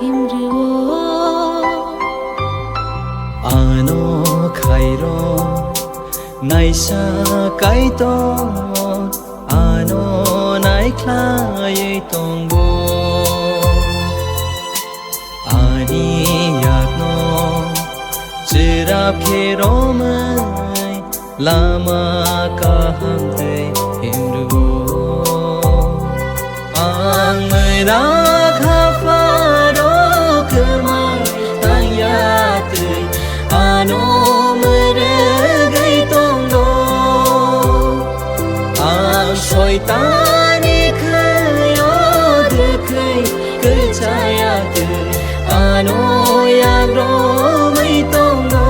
himruo ano khairo naisa kaito ano nai khlai tongbo ani yakno chira phero mai lama ka hamte himruo ang mai ra kha pharo kmai tang ya tui ano mere gai tongdo ang soitani khayo dekhai kchaya tui ano yang ro mai tongdo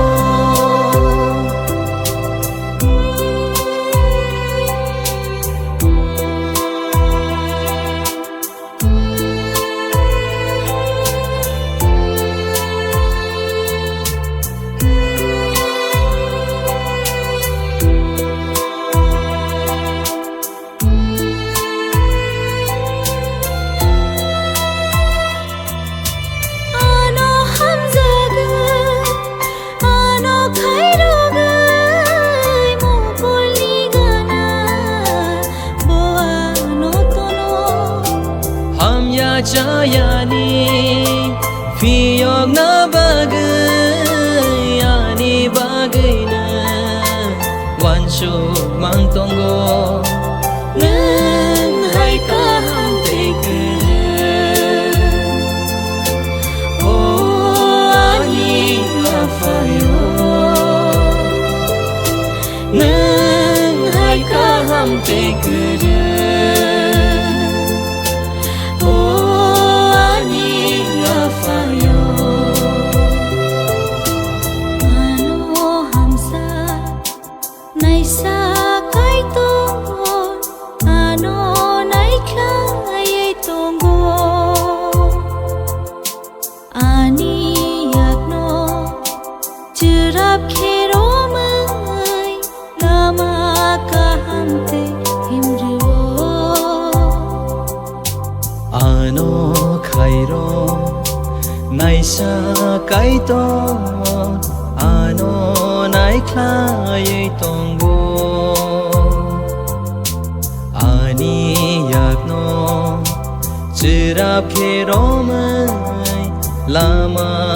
Jayani fiyog na bagay ani bagay na wansho mang tonggo nang hai ka hante oh ani afayo nang hai ka hante ano khairo naisa kaito ano nai khlai tongbo ani yakno chira phero mai lama